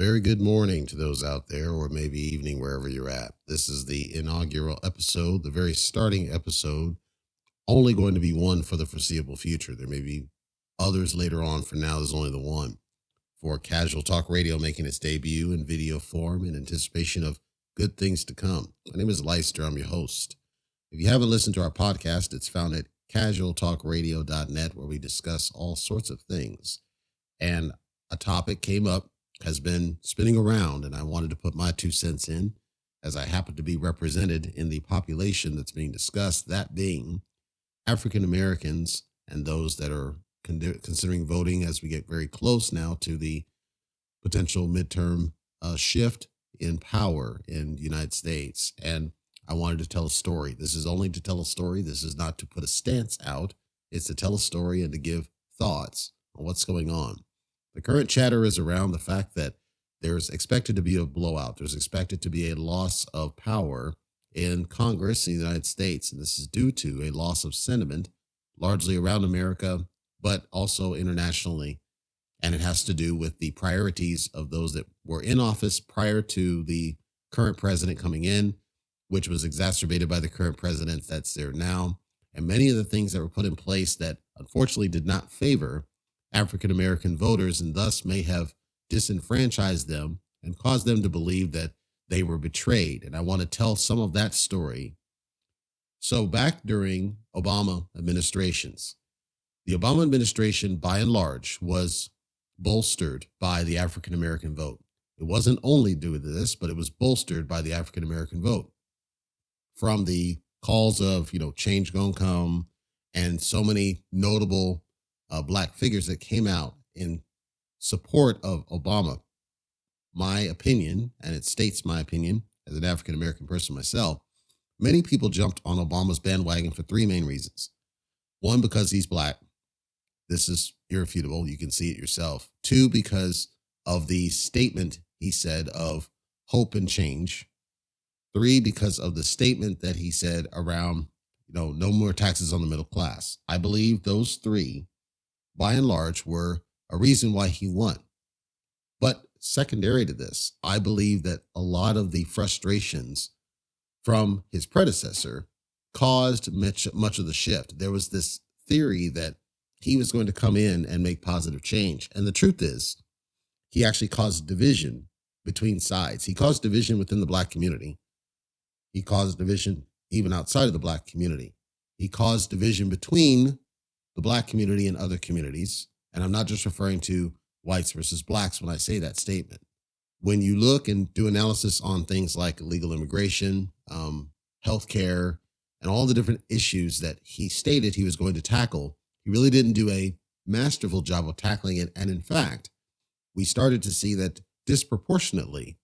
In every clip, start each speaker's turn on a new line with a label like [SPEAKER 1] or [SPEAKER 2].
[SPEAKER 1] very good morning to those out there, or maybe evening, wherever you're at. This is the inaugural episode, the very starting episode, only going to be one for the foreseeable future. There may be others later on. For now, there's only the one for Casual Talk Radio making its debut in video form in anticipation of good things to come. My name is Leister. I'm your host. If you haven't listened to our podcast, it's found at casualtalkradio.net, where we discuss all sorts of things. And a topic came up, has been spinning around, and I wanted to put my 2 cents in, as I happen to be represented in the population that's being discussed, that being African Americans and those that are considering voting as we get very close now to the potential midterm shift in power in the United States. And I wanted to tell a story. This is only to tell a story. This is not to put a stance out. It's to tell a story and to give thoughts on what's going on. The current chatter is around the fact that there's expected to be a blowout. There's expected to be a loss of power in Congress in the United States. And this is due to a loss of sentiment, largely around America, but also internationally. And it has to do with the priorities of those that were in office prior to the current president coming in, which was exacerbated by the current president that's there now. And many of the things that were put in place that unfortunately did not favor African American voters, and thus may have disenfranchised them and caused them to believe that they were betrayed. And I want to tell some of that story. So back during Obama administrations, the Obama administration, by and large, was bolstered by the African American vote. It wasn't only due to this, but it was bolstered by the African American vote. From the calls of, change gonna come, and so many notable Black figures that came out in support of Obama. My opinion, and it states my opinion as an African American person myself, many people jumped on Obama's bandwagon for three main reasons. One, because he's Black. This is irrefutable. You can see it yourself. Two, because of the statement he said of hope and change. Three, because of the statement that he said around, no more taxes on the middle class. I believe those three, by and large, were a reason why he won. But secondary to this, I believe that a lot of the frustrations from his predecessor caused much of the shift. There was this theory that he was going to come in and make positive change. And the truth is, he actually caused division between sides. He caused division within the Black community. He caused division even outside of the Black community. He caused division between the Black community and other communities. And I'm not just referring to whites versus Blacks when I say that statement. When you look and do analysis on things like illegal immigration, healthcare, and all the different issues that he stated he was going to tackle, he really didn't do a masterful job of tackling it. And in fact, we started to see that disproportionately,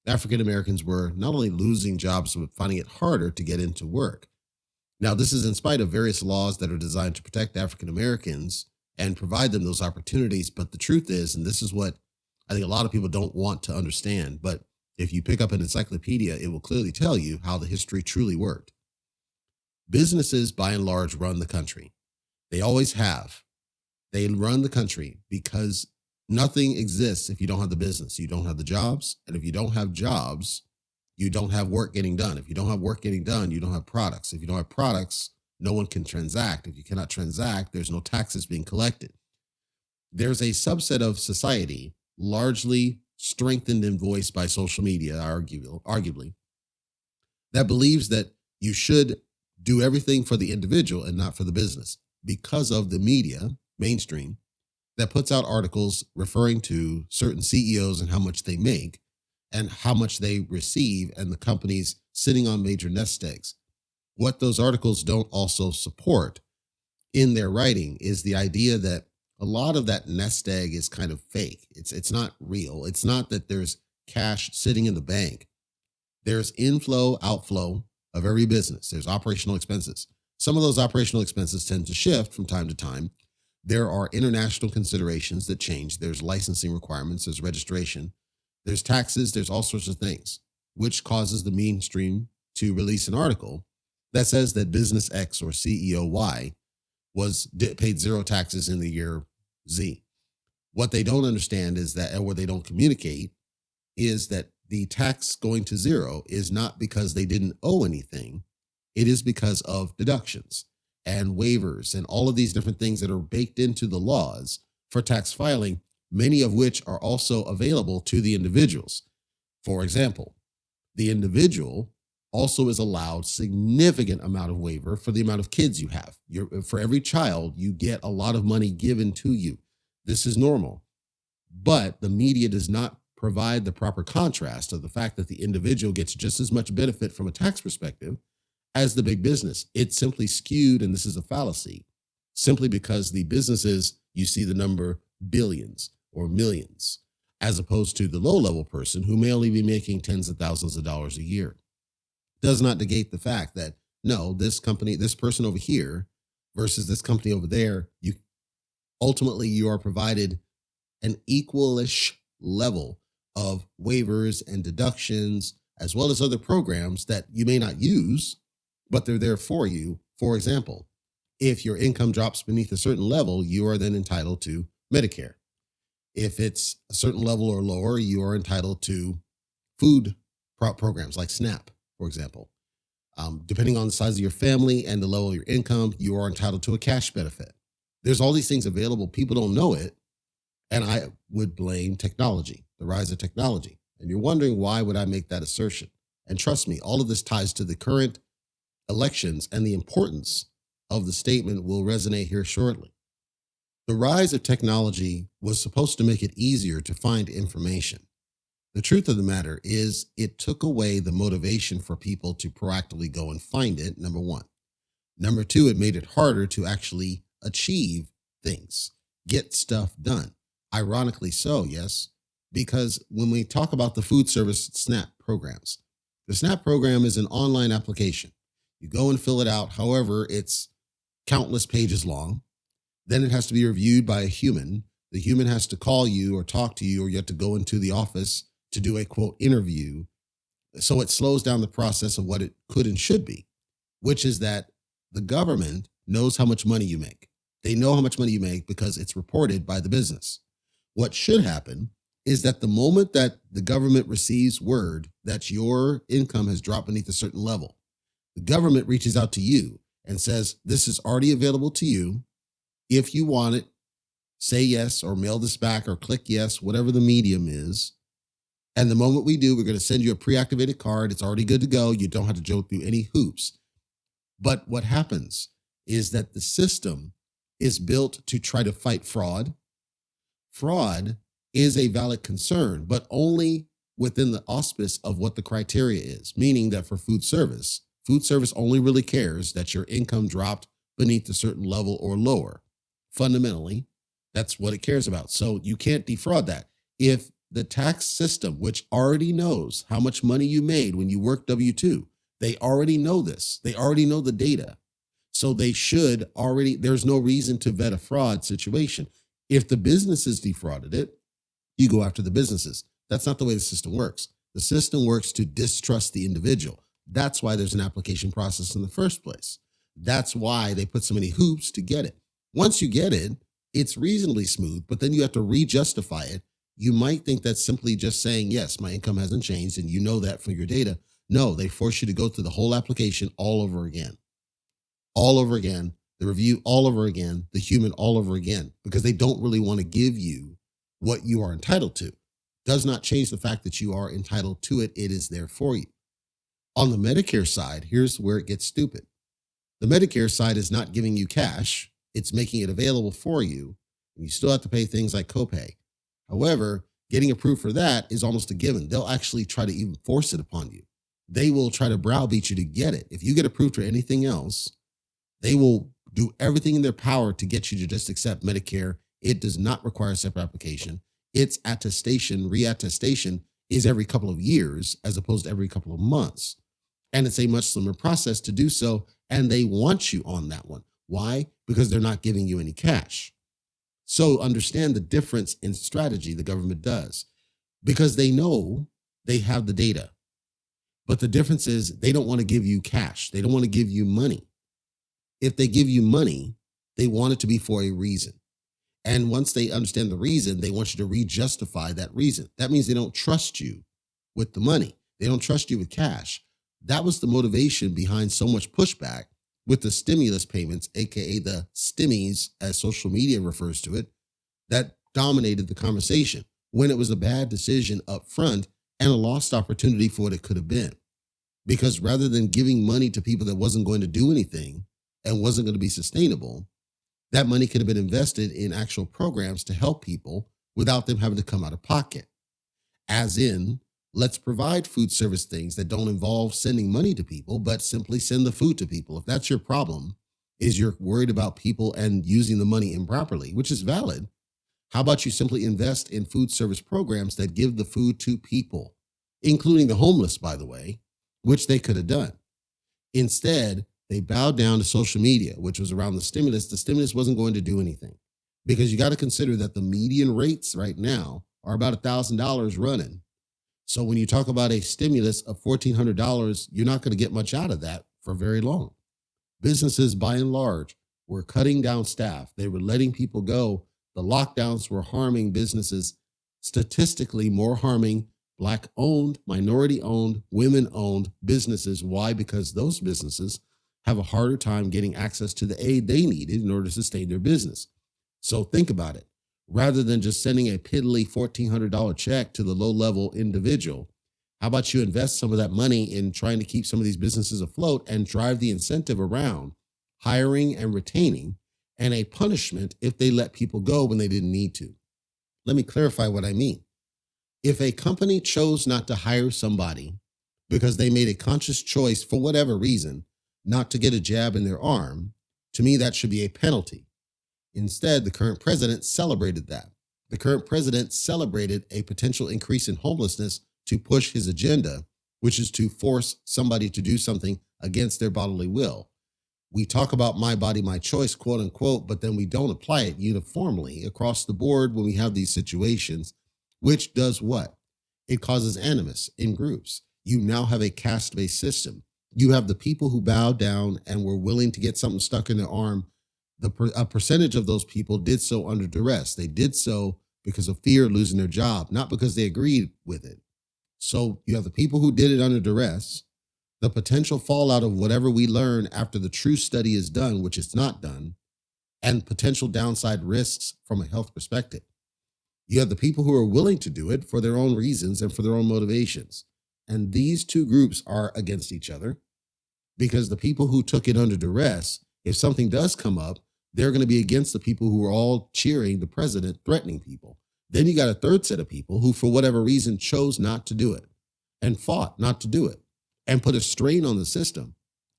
[SPEAKER 1] African Americans were not only losing jobs, but finding it harder to get into work. Now, this is in spite of various laws that are designed to protect African Americans and provide them those opportunities. But the truth is, and this is what I think a lot of people don't want to understand, but if you pick up an encyclopedia, it will clearly tell you how the history truly worked. Businesses, by and large, run the country. They always have. They run the country because nothing exists if you don't have the business. You don't have the jobs. And if you don't have jobs, you don't have work getting done. If you don't have work getting done, you don't have products. If you don't have products, no one can transact. If you cannot transact, there's no taxes being collected. There's a subset of society, largely strengthened and voiced by social media, arguably, that believes that you should do everything for the individual and not for the business, because of the media, mainstream, that puts out articles referring to certain CEOs and how much they make and how much they receive, and the companies sitting on major nest eggs. What those articles don't also support in their writing is the idea that a lot of that nest egg is kind of fake. It's not real. It's not that there's cash sitting in the bank. There's inflow, outflow of every business. There's operational expenses. Some of those operational expenses tend to shift from time to time. There are international considerations that change. There's licensing requirements. There's registration. There's taxes. There's all sorts of things, which causes the mainstream to release an article that says that business X or CEO Y paid zero taxes in the year Z. What they don't understand is that, or they don't communicate, is that the tax going to zero is not because they didn't owe anything. It is because of deductions and waivers and all of these different things that are baked into the laws for tax filing, many of which are also available to the individuals. For example, the individual also is allowed significant amount of waiver for the amount of kids you have. For every child, you get a lot of money given to you. This is normal. But the media does not provide the proper contrast of the fact that the individual gets just as much benefit from a tax perspective as the big business. It's simply skewed, and this is a fallacy, simply because the businesses, you see the number billions or millions, as opposed to the low level person who may only be making tens of thousands of dollars a year. Does not negate the fact that no, this company, this person over here versus this company over there, you are provided an equalish level of waivers and deductions, as well as other programs that you may not use, but they're there for you. For example, if your income drops beneath a certain level, you are then entitled to Medicare. If it's a certain level or lower, you are entitled to food programs like SNAP, for example. Depending on the size of your family and the level of your income, you are entitled to a cash benefit. There's all these things available. People don't know it. And I would blame technology, the rise of technology. And you're wondering, why would I make that assertion? And trust me, all of this ties to the current elections, and the importance of the statement will resonate here shortly. The rise of technology was supposed to make it easier to find information. The truth of the matter is it took away the motivation for people to proactively go and find it, number one. Number two, it made it harder to actually achieve things, get stuff done. Ironically so, yes, because when we talk about the food service SNAP programs, the SNAP program is an online application. You go and fill it out. However, it's countless pages long. Then it has to be reviewed by a human. The human has to call you or talk to you, or you have to go into the office to do a quote interview. So it slows down the process of what it could and should be, which is that the government knows how much money you make. They know how much money you make because it's reported by the business. What should happen is that the moment that the government receives word that your income has dropped beneath a certain level, the government reaches out to you and says, this is already available to you. If you want it, say yes, or mail this back, or click yes, whatever the medium is. And the moment we do, we're going to send you a pre-activated card. It's already good to go. You don't have to jump through any hoops. But what happens is that the system is built to try to fight fraud. Fraud is a valid concern, but only within the auspice of what the criteria is, meaning that for food service only really cares that your income dropped beneath a certain level or lower. Fundamentally, that's what it cares about. So you can't defraud that. If the tax system, which already knows how much money you made when you work W-2, they already know this. They already know the data. So they should already, there's no reason to vet a fraud situation. If the businesses defrauded it, you go after the businesses. That's not the way the system works. The system works to distrust the individual. That's why there's an application process in the first place. That's why they put so many hoops to get it. Once you get it, it's reasonably smooth, but then you have to re-justify it. You might think that's simply just saying, yes, my income hasn't changed, and you know that from your data. No, they force you to go through the whole application all over again. All over again, the review all over again, the human all over again, because they don't really want to give you what you are entitled to. Does not change the fact that you are entitled to it. It is there for you. On the Medicare side, here's where it gets stupid. The Medicare side is not giving you cash. It's making it available for you, and you still have to pay things like copay. However, getting approved for that is almost a given. They'll actually try to even force it upon you. They will try to browbeat you to get it. If you get approved for anything else, they will do everything in their power to get you to just accept Medicare. It does not require a separate application. Its attestation, reattestation is every couple of years as opposed to every couple of months. And it's a much slimmer process to do so. And they want you on that one. Why? Because they're not giving you any cash. So understand the difference in strategy the government does, because they know they have the data. But the difference is they don't want to give you cash. They don't want to give you money. If they give you money, they want it to be for a reason. And once they understand the reason, they want you to re-justify that reason. That means they don't trust you with the money. They don't trust you with cash. That was the motivation behind so much pushback with the stimulus payments, aka the stimmies, as social media refers to it, that dominated the conversation when it was a bad decision up front and a lost opportunity for what it could have been. Because rather than giving money to people that wasn't going to do anything and wasn't going to be sustainable, that money could have been invested in actual programs to help people without them having to come out of pocket. As in, let's provide food service things that don't involve sending money to people, but simply send the food to people. If that's your problem, is you're worried about people and using the money improperly, which is valid, how about you simply invest in food service programs that give the food to people, including the homeless, by the way, which they could have done. Instead, they bowed down to social media, which was around the stimulus. The stimulus wasn't going to do anything because you got to consider that the median rates right now are about $1,000 running. So when you talk about a stimulus of $1,400, you're not going to get much out of that for very long. Businesses, by and large, were cutting down staff. They were letting people go. The lockdowns were harming businesses, statistically more harming Black-owned, minority-owned, women-owned businesses. Why? Because those businesses have a harder time getting access to the aid they needed in order to sustain their business. So think about it. Rather than just sending a piddly $1,400 check to the low-level individual, how about you invest some of that money in trying to keep some of these businesses afloat and drive the incentive around hiring and retaining, and a punishment if they let people go when they didn't need to? Let me clarify what I mean. If a company chose not to hire somebody because they made a conscious choice for whatever reason not to get a jab in their arm, to me, that should be a penalty. Instead, the current president celebrated that. The current president celebrated a potential increase in homelessness to push his agenda, which is to force somebody to do something against their bodily will. We talk about my body, my choice, quote unquote, but then we don't apply it uniformly across the board when we have these situations, which does what? It causes animus in groups. You now have a caste-based system. You have the people who bowed down and were willing to get something stuck in their arm. A percentage of those people did so under duress. They did so because of fear of losing their job, not because they agreed with it. So you have the people who did it under duress, the potential fallout of whatever we learn after the true study is done, which is not done, and potential downside risks from a health perspective. You have the people who are willing to do it for their own reasons and for their own motivations. And these two groups are against each other because the people who took it under duress, if something does come up, they're going to be against the people who are all cheering the president, threatening people. Then you got a third set of people who, for whatever reason, chose not to do it and fought not to do it and put a strain on the system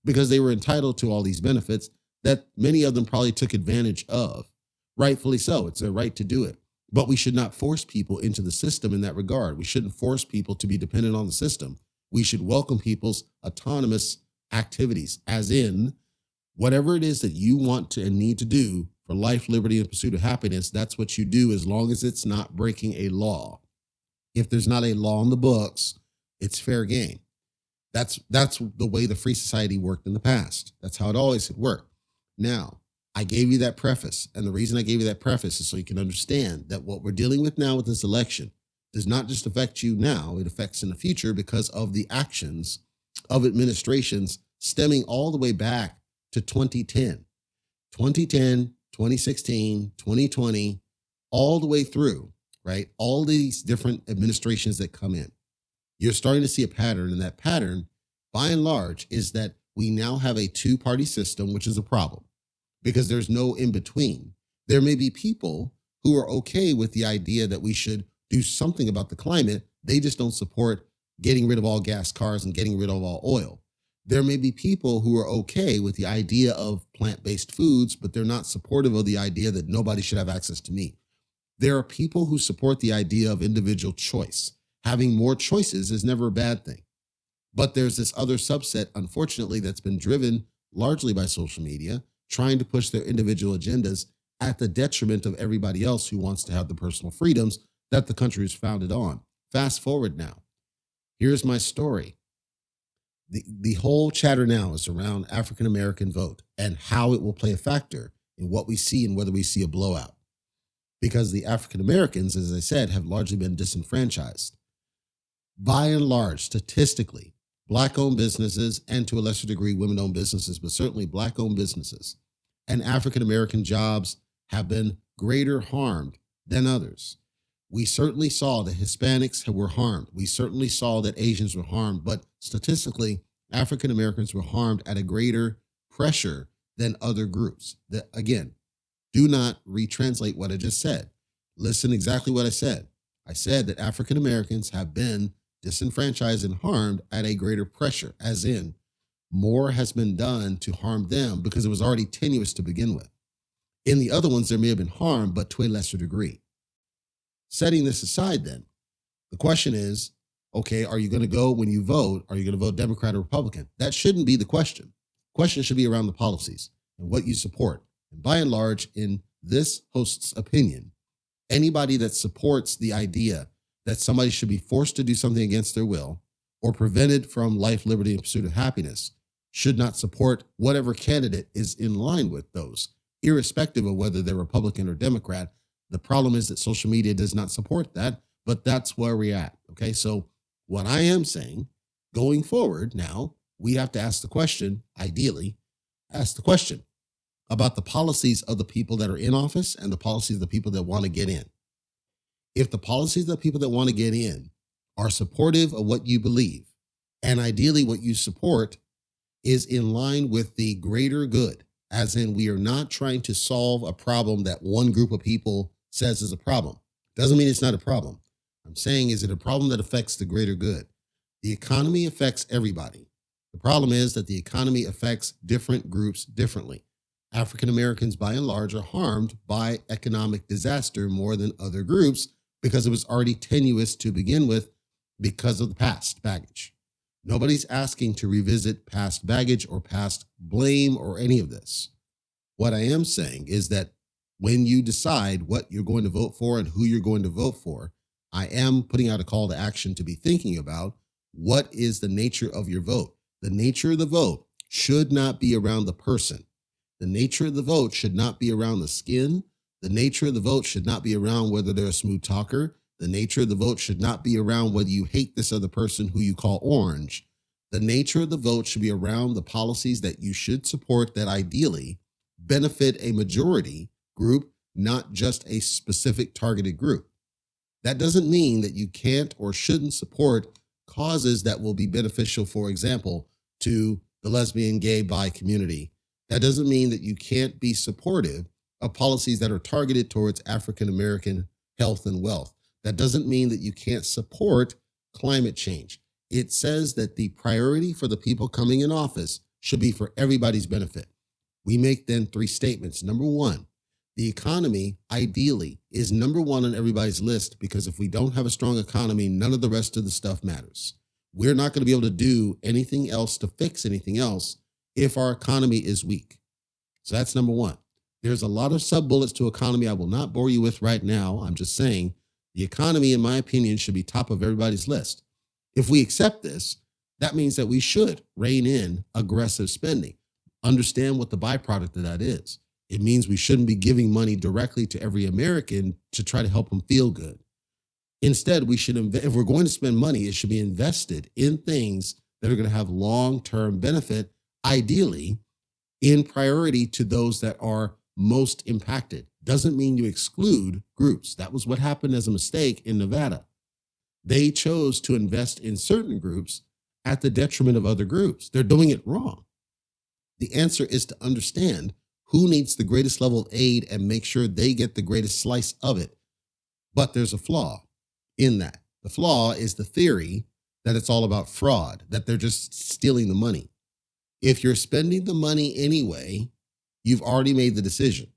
[SPEAKER 1] because they were entitled to all these benefits that many of them probably took advantage of. Rightfully so. It's their right to do it. But we should not force people into the system in that regard. We shouldn't force people to be dependent on the system. We should welcome people's autonomous activities, as in whatever it is that you want to and need to do for life, liberty, and pursuit of happiness. That's what you do as long as it's not breaking a law. If there's not a law in the books, it's fair game. That's the way the free society worked in the past. That's how it always had worked. Now, I gave you that preface. And the reason I gave you that preface is so you can understand that what we're dealing with now with this election does not just affect you now, it affects in the future because of the actions of administrations stemming all the way back to 2010, 2016, 2020, all the way through, right? All these different administrations that come in. You're starting to see a pattern, and that pattern, by and large, is that we now have a two-party system, which is a problem because there's no in-between. There may be people who are okay with the idea that we should do something about the climate. They just don't support getting rid of all gas cars and getting rid of all oil. There may be people who are okay with the idea of plant-based foods, but they're not supportive of the idea that nobody should have access to meat. There are people who support the idea of individual choice. Having more choices is never a bad thing. But there's this other subset, unfortunately, that's been driven largely by social media, trying to push their individual agendas at the detriment of everybody else who wants to have the personal freedoms that the country is founded on. Fast forward now. Here's my story. The whole chatter now is around African American vote and how it will play a factor in what we see and whether we see a blowout. Because the African Americans, as I said, have largely been disenfranchised. By and large, statistically, Black-owned businesses, and to a lesser degree, women-owned businesses, but certainly Black-owned businesses and African-American jobs have been greater harmed than others. We certainly saw that Hispanics were harmed. We certainly saw that Asians were harmed, but statistically, African Americans were harmed at a greater pressure than other groups. That, again, do not retranslate what I just said. Listen exactly what I said. I said that African Americans have been disenfranchised and harmed at a greater pressure, as in more has been done to harm them because it was already tenuous to begin with. In the other ones, there may have been harm, but to a lesser degree. Setting this aside, then, the question is, okay, are you going to go when you vote? Are you going to vote Democrat or Republican? That shouldn't be the question. The question should be around the policies and what you support. And by and large, in this host's opinion, anybody that supports the idea that somebody should be forced to do something against their will or prevented from life, liberty, and pursuit of happiness should not support whatever candidate is in line with those, irrespective of whether they're Republican or Democrat. The problem is that social media does not support that, but that's where we're at. Okay, so what I am saying, going forward now, we have to ask the question, ideally, ask the question about the policies of the people that are in office and the policies of the people that want to get in. If the policies of the people that want to get in are supportive of what you believe, and ideally what you support is in line with the greater good, as in we are not trying to solve a problem that one group of people says is a problem. Doesn't mean it's not a problem. I'm saying, is it a problem that affects the greater good? The economy affects everybody. The problem is that the economy affects different groups differently. African Americans, by and large, are harmed by economic disaster more than other groups because it was already tenuous to begin with because of the past baggage. Nobody's asking to revisit past baggage or past blame or any of this. What I am saying is that when you decide what you're going to vote for and who you're going to vote for, I am putting out a call to action to be thinking about what is the nature of your vote. The nature of the vote should not be around the person. The nature of the vote should not be around the skin. The nature of the vote should not be around whether they're a smooth talker. The nature of the vote should not be around whether you hate this other person who you call orange. The nature of the vote should be around the policies that you should support that ideally benefit a majority group, not just a specific targeted group. That doesn't mean that you can't or shouldn't support causes that will be beneficial, for example, to the lesbian, gay, bi community. That doesn't mean that you can't be supportive of policies that are targeted towards African American health and wealth. That doesn't mean that you can't support climate change. It says that the priority for the people coming in office should be for everybody's benefit. We make then three statements. Number one, the economy ideally is number one on everybody's list, because if we don't have a strong economy, none of the rest of the stuff matters. We're not going to be able to do anything else to fix anything else if our economy is weak. So that's number one. There's a lot of sub-bullets to economy I will not bore you with right now. I'm just saying the economy, in my opinion, should be top of everybody's list. If we accept this, that means that we should rein in aggressive spending. Understand what the byproduct of that is. It means we shouldn't be giving money directly to every American to try to help them feel good. Instead, we should, if we're going to spend money, it should be invested in things that are going to have long-term benefit, ideally in priority to those that are most impacted. Doesn't mean you exclude groups. That was what happened as a mistake in Nevada. They chose to invest in certain groups at the detriment of other groups. They're doing it wrong. The answer is to understand who needs the greatest level of aid and make sure they get the greatest slice of it. But there's a flaw in that. The flaw is the theory that it's all about fraud, that they're just stealing the money. If you're spending the money anyway, you've already made the decision.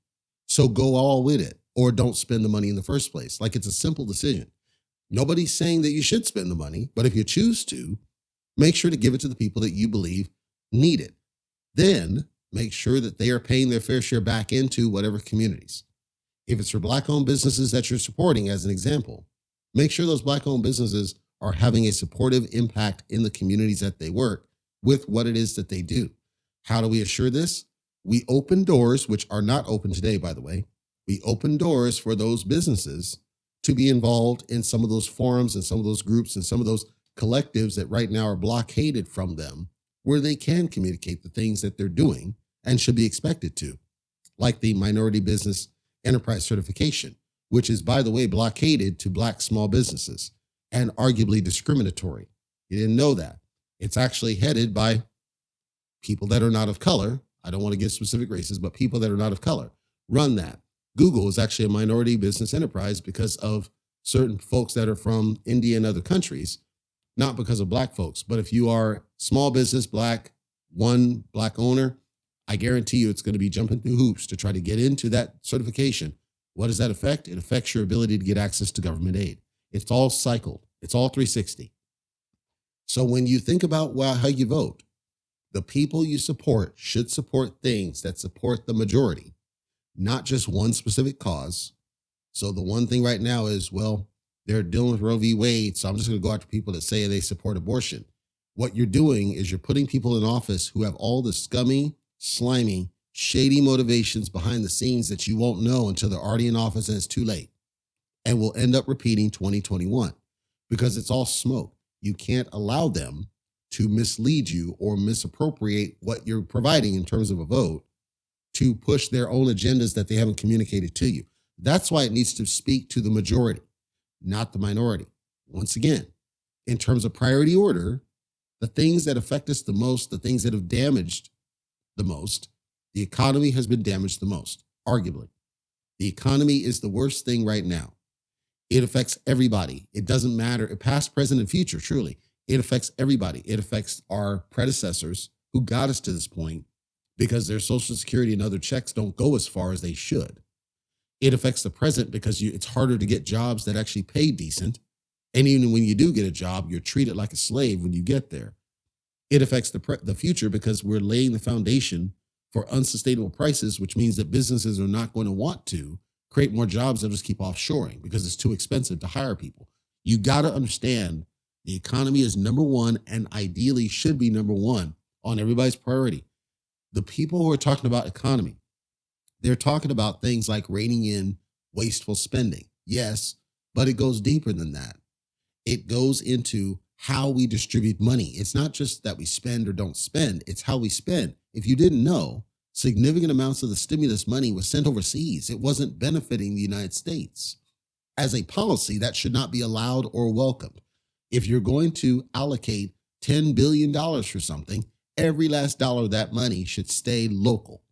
[SPEAKER 1] So go all with it, or don't spend the money in the first place. Like, it's a simple decision. Nobody's saying that you should spend the money, but if you choose to, make sure to give it to the people that you believe need it. Then make sure that they are paying their fair share back into whatever communities. If it's for Black-owned businesses that you're supporting, as an example, make sure those Black-owned businesses are having a supportive impact in the communities that they work with what it is that they do. How do we assure this? We open doors, which are not open today, by the way. We open doors for those businesses to be involved in some of those forums and some of those groups and some of those collectives that right now are blockaded from them where they can communicate the things that they're doing and should be expected to, like the Minority Business Enterprise Certification, which is, by the way, blockaded to Black small businesses and arguably discriminatory. You didn't know that. It's actually headed by people that are not of color. I don't want to give specific races, but people that are not of color run that. Google is actually a minority business enterprise because of certain folks that are from India and other countries, not because of Black folks. But if you are small business, Black, one Black owner, I guarantee you it's going to be jumping through hoops to try to get into that certification. What does that affect? It affects your ability to get access to government aid. It's all cycled. It's all 360. So when you think about how you vote, the people you support should support things that support the majority, not just one specific cause. So the one thing right now is, well, they're dealing with Roe v. Wade, so I'm just going to go after people that say they support abortion. What you're doing is you're putting people in office who have all the scummy, slimy, shady motivations behind the scenes that you won't know until they're already in office and it's too late. And we'll end up repeating 2021 because it's all smoke. You can't allow them to mislead you or misappropriate what you're providing in terms of a vote to push their own agendas that they haven't communicated to you. That's why it needs to speak to the majority, not the minority. Once again, in terms of priority order, the things that affect us the most, the things that have damaged the most, the economy has been damaged the most, arguably. The economy is the worst thing right now. It affects everybody. It doesn't matter, past, present, and future, truly. It affects everybody. It affects our predecessors who got us to this point because their Social Security and other checks don't go as far as they should. It affects the present because it's harder to get jobs that actually pay decent. And even when you do get a job, you're treated like a slave when you get there. It affects the future because we're laying the foundation for unsustainable prices, which means that businesses are not going to want to create more jobs. They'll just keep offshoring because it's too expensive to hire people. You got to understand the economy is number one and ideally should be number one on everybody's priority. The people who are talking about economy, they're talking about things like reining in wasteful spending. Yes, but it goes deeper than that. It goes into how we distribute money. It's not just that we spend or don't spend, it's how we spend. If you didn't know, significant amounts of the stimulus money was sent overseas. It wasn't benefiting the United States. As a policy, that should not be allowed or welcomed. If you're going to allocate $10 billion for something, every last dollar of that money should stay local.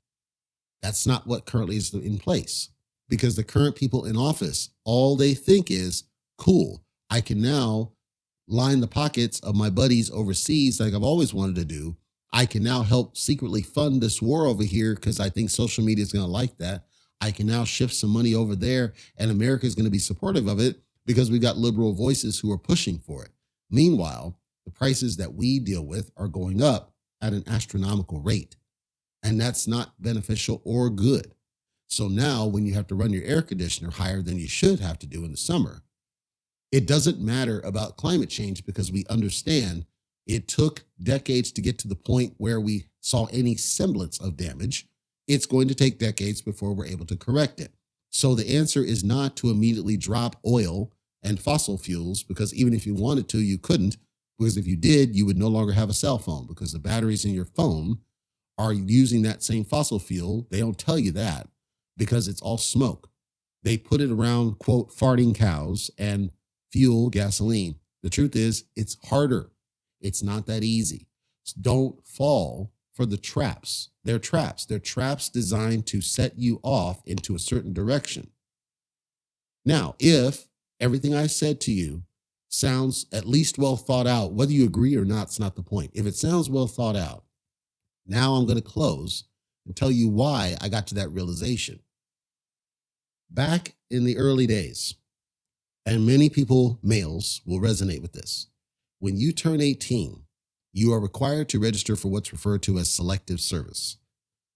[SPEAKER 1] That's not what currently is in place because the current people in office, all they think is, cool, I can now line the pockets of my buddies overseas like I've always wanted to do. I can now help secretly fund this war over here because I think social media is going to like that. I can now shift some money over there and America is going to be supportive of it because we got liberal voices who are pushing for it. Meanwhile, the prices that we deal with are going up at an astronomical rate. And that's not beneficial or good. So now when you have to run your air conditioner higher than you should have to do in the summer, it doesn't matter about climate change because we understand it took decades to get to the point where we saw any semblance of damage. It's going to take decades before we're able to correct it. So the answer is not to immediately drop oil and fossil fuels because even if you wanted to, you couldn't, because if you did, you would no longer have a cell phone because the batteries in your phone are using that same fossil fuel. They don't tell you that because it's all smoke. They put it around, quote, farting cows and fuel gasoline. The truth is, it's harder. It's not that easy. Don't fall for the traps. They're traps. They're traps designed to set you off into a certain direction. Now, if everything I said to you sounds at least well thought out, whether you agree or not, it's not the point. If it sounds well thought out, now I'm going to close and tell you why I got to that realization. Back in the early days, and many people, males, will resonate with this. When you turn 18, you are required to register for what's referred to as selective service.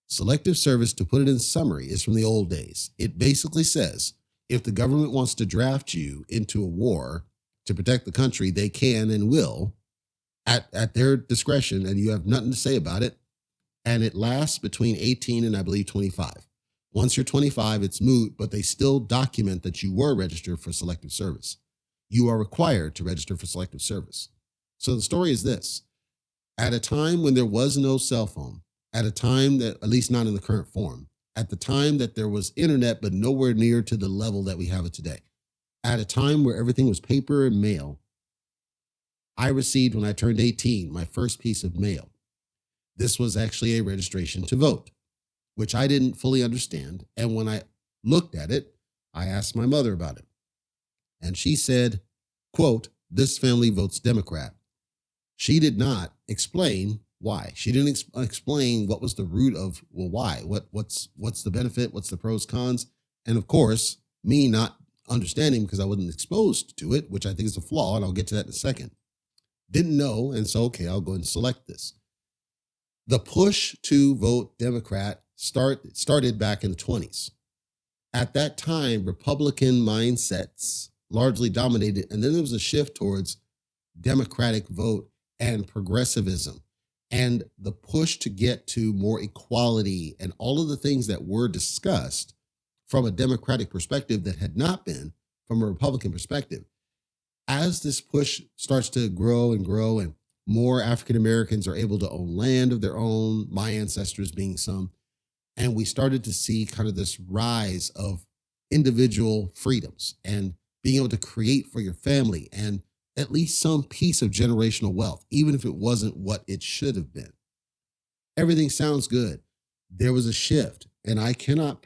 [SPEAKER 1] Selective service, to put it in summary, is from the old days. It basically says, if the government wants to draft you into a war to protect the country, they can and will at their discretion, and you have nothing to say about it. And it lasts between 18 and I believe 25. Once you're 25, it's moot, but they still document that you were registered for selective service. You are required to register for selective service. So the story is this: at a time when there was no cell phone, at a time that, at least not in the current form, at the time that there was internet, but nowhere near to the level that we have it today, at a time where everything was paper and mail, I received, when I turned 18, my first piece of mail. This was actually a registration to vote, which I didn't fully understand. And when I looked at it, I asked my mother about it. And she said, quote, "This family votes Democrat." She did not explain why. She didn't explain what was the root of, well, why? What's the benefit? What's the pros, cons? And of course, me not understanding because I wasn't exposed to it, which I think is a flaw, and I'll get to that in a second. Didn't know, and so okay, I'll go and select this. The push to vote Democrat started back in the 20s. At that time, Republican mindsets largely dominated, and then there was a shift towards Democratic vote and progressivism and the push to get to more equality and all of the things that were discussed from a Democratic perspective that had not been from a Republican perspective. As this push starts to grow and more African Americans are able to own land of their own, my ancestors being some, and we started to see kind of this rise of individual freedoms and being able to create for your family and at least some piece of generational wealth, even if it wasn't what it should have been. Everything sounds good. There was a shift, and I cannot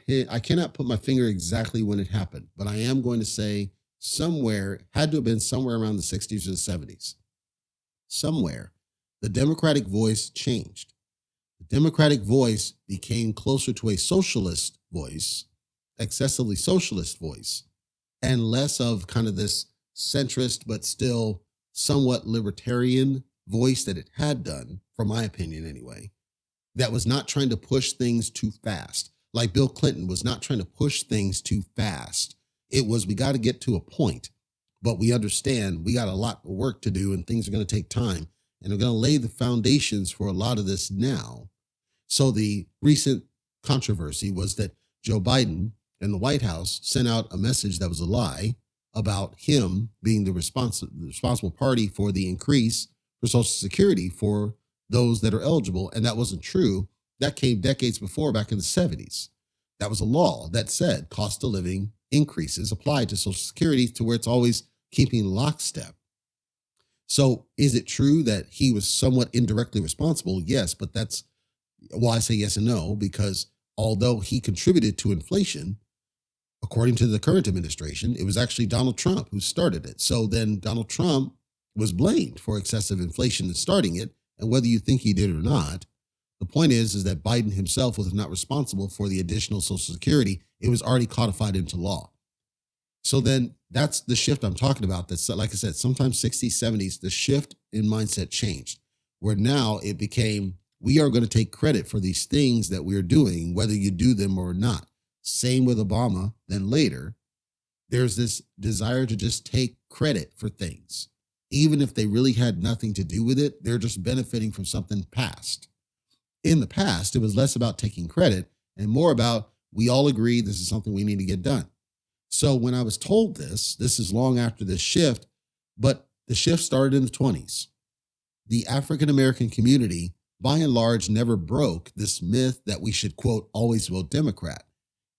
[SPEAKER 1] put my finger exactly when it happened, but I am going to say somewhere, had to have been somewhere around the 60s or the 70s. Somewhere, the Democratic voice changed. The Democratic voice became closer to a socialist voice, excessively socialist voice, and less of kind of this centrist, but still somewhat libertarian voice that it had done, from my opinion anyway, that was not trying to push things too fast. Like Bill Clinton was not trying to push things too fast. It was, we got to get to a point, but we understand we got a lot of work to do and things are going to take time. And we're going to lay the foundations for a lot of this now. So the recent controversy was that Joe Biden and the White House sent out a message that was a lie about him being the responsible party for the increase for Social Security for those that are eligible. And that wasn't true. That came decades before, back in the 70s. That was a law that said cost of living increases applied to Social Security to where it's always keeping lockstep. So is it true that he was somewhat indirectly responsible? Yes, but that's why I say yes and no, because although he contributed to inflation, according to the current administration, it was actually Donald Trump who started it. So then Donald Trump was blamed for excessive inflation and starting it. And whether you think he did or not, the point is that Biden himself was not responsible for the additional Social Security. It was already codified into law. So then that's the shift I'm talking about. That's, like I said, sometimes 60s, 70s, the shift in mindset changed, where now it became, we are going to take credit for these things that we're doing, whether you do them or not. Same with Obama. Then later, there's this desire to just take credit for things. Even if they really had nothing to do with it, they're just benefiting from something past. In the past, it was less about taking credit and more about, we all agree this is something we need to get done. So when I was told this is long after this shift, but the shift started in the 20s. The African American community, by and large, never broke this myth that we should, quote, always vote Democrat.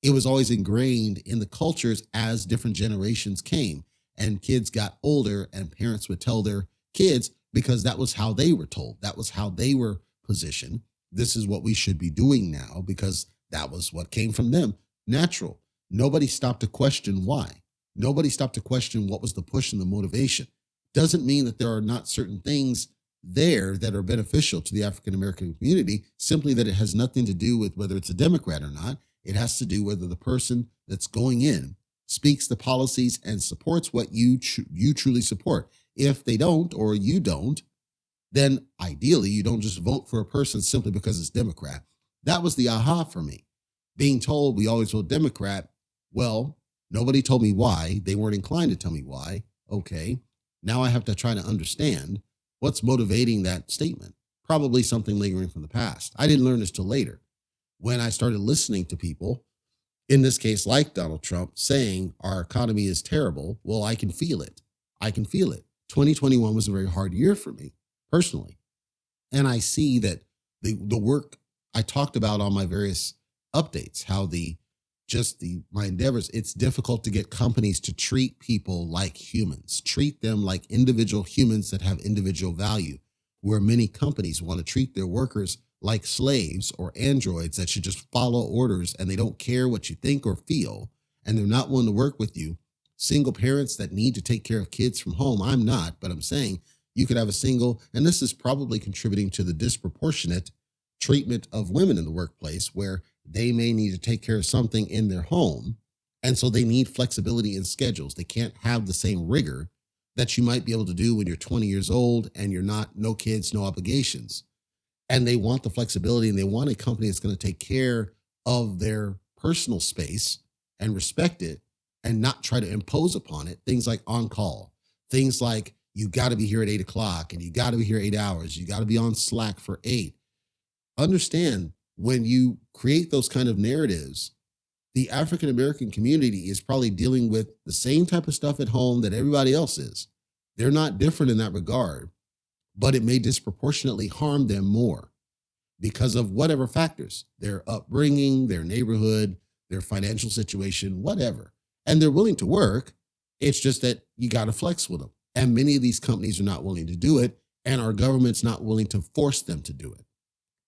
[SPEAKER 1] It was always ingrained in the cultures as different generations came and kids got older and parents would tell their kids, because that was how they were told. That was how they were positioned. This is what we should be doing now because that was what came from them. Natural. Nobody stopped to question why. Nobody stopped to question what was the push and the motivation. Doesn't mean that there are not certain things there that are beneficial to the African American community, simply that it has nothing to do with whether it's a Democrat or not. It has to do whether the person that's going in speaks the policies and supports what you truly support. If they don't, or you don't, then ideally you don't just vote for a person simply because it's Democrat. That was the aha for me. Being told we always vote Democrat, well, nobody told me why. They weren't inclined to tell me why. Okay, now I have to try to understand what's motivating that statement. Probably something lingering from the past. I didn't learn this till later, when I started listening to people, in this case, like Donald Trump, saying our economy is terrible. Well, I can feel it. I can feel it. 2021 was a very hard year for me personally. And I see that the work I talked about on my various updates, how my endeavors, it's difficult to get companies to treat people like humans, treat them like individual humans that have individual value, where many companies want to treat their workers like slaves or androids that should just follow orders and they don't care what you think or feel, and they're not willing to work with you. Single parents that need to take care of kids from home. I'm not, but I'm saying you could have a single, and this is probably contributing to the disproportionate treatment of women in the workplace where they may need to take care of something in their home. And so they need flexibility in schedules. They can't have the same rigor that you might be able to do when you're 20 years old and you're not, no kids, no obligations. And they want the flexibility and they want a company that's going to take care of their personal space and respect it and not try to impose upon it things like on call, things like you got to be here at 8 o'clock and you got to be here 8 hours. You got to be on Slack for 8. Understand, when you create those kind of narratives, the African American community is probably dealing with the same type of stuff at home that everybody else is. They're not different in that regard, but it may disproportionately harm them more because of whatever factors, their upbringing, their neighborhood, their financial situation, whatever. And they're willing to work. It's just that you got to flex with them. And many of these companies are not willing to do it, and our government's not willing to force them to do it.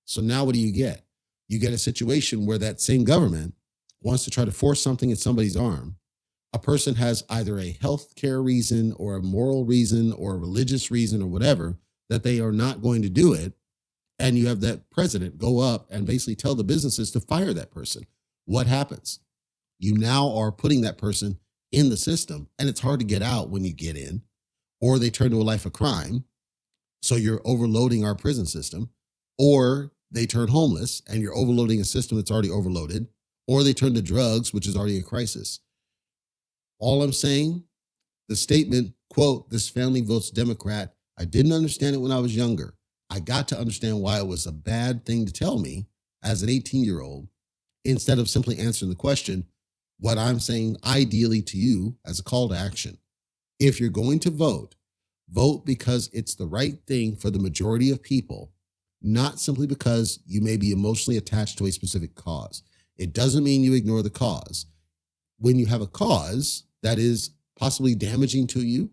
[SPEAKER 1] So now what do you get? You get a situation where that same government wants to try to force something in somebody's arm. A person has either a health care reason or a moral reason or a religious reason or whatever that they are not going to do it. And you have that president go up and basically tell the businesses to fire that person. What happens? You now are putting that person in the system, and it's hard to get out when you get in, or they turn to a life of crime. So you're overloading our prison system, or they turn homeless and you're overloading a system that's already overloaded, or they turn to drugs, which is already a crisis. All I'm saying, the statement, quote, "This family votes Democrat," I didn't understand it when I was younger. I got to understand why it was a bad thing to tell me as an 18-year-old, instead of simply answering the question, what I'm saying ideally to you as a call to action. If you're going to vote, vote because it's the right thing for the majority of people, not simply because you may be emotionally attached to a specific cause. It doesn't mean you ignore the cause. When you have a cause that is possibly damaging to you,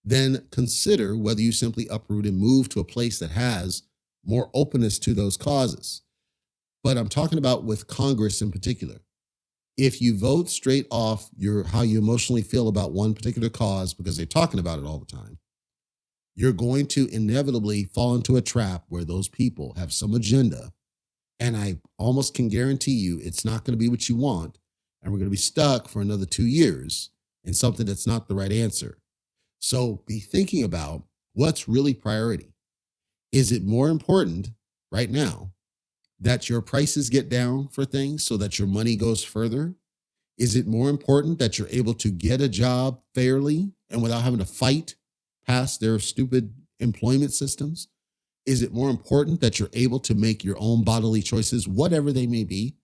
[SPEAKER 1] then consider whether you simply uproot and move to a place that has more openness to those causes. But I'm talking about with Congress in particular. If you vote straight off how you emotionally feel about one particular cause because they're talking about it all the time, you're going to inevitably fall into a trap where those people have some agenda. And I almost can guarantee you it's not going to be what you want. And we're going to be stuck for another 2 years in something that's not the right answer. So be thinking about what's really priority. Is it more important right now that your prices get down for things so that your money goes further? Is it more important that you're able to get a job fairly and without having to fight past their stupid employment systems? Is it more important that you're able to make your own bodily choices, whatever they may be?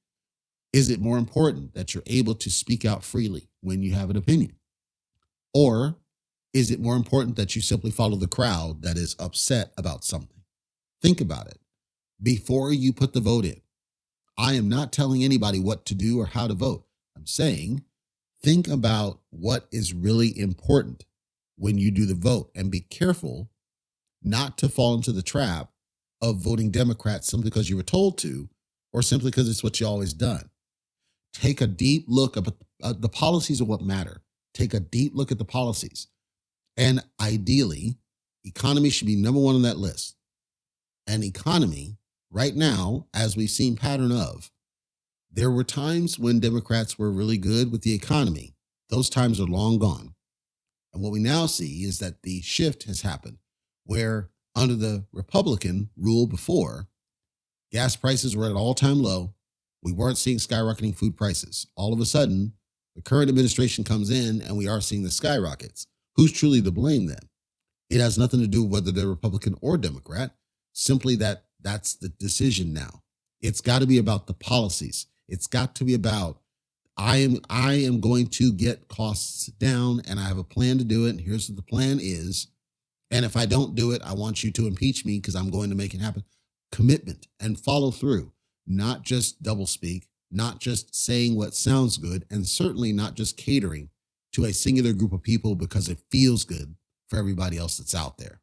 [SPEAKER 1] Is it more important that you're able to speak out freely when you have an opinion? Or is it more important that you simply follow the crowd that is upset about something? Think about it before you put the vote in. I am not telling anybody what to do or how to vote. I'm saying think about what is really important when you do the vote, and be careful not to fall into the trap of voting Democrat simply because you were told to, or simply because it's what you always done. Take a deep look at the policies of what matter. Take a deep look at the policies. And ideally, economy should be number one on that list. And economy, right now, as we've seen pattern of, there were times when Democrats were really good with the economy. Those times are long gone. And what we now see is that the shift has happened where under the Republican rule before, gas prices were at an all-time low. We weren't seeing skyrocketing food prices. All of a sudden, the current administration comes in and we are seeing the skyrockets. Who's truly to blame then? It has nothing to do with whether they're Republican or Democrat, simply that's the decision now. It's got to be about the policies. It's got to be about, I am going to get costs down and I have a plan to do it. And here's what the plan is. And if I don't do it, I want you to impeach me because I'm going to make it happen. Commitment and follow through, not just double speak, not just saying what sounds good, and certainly not just catering to a singular group of people because it feels good for everybody else that's out there.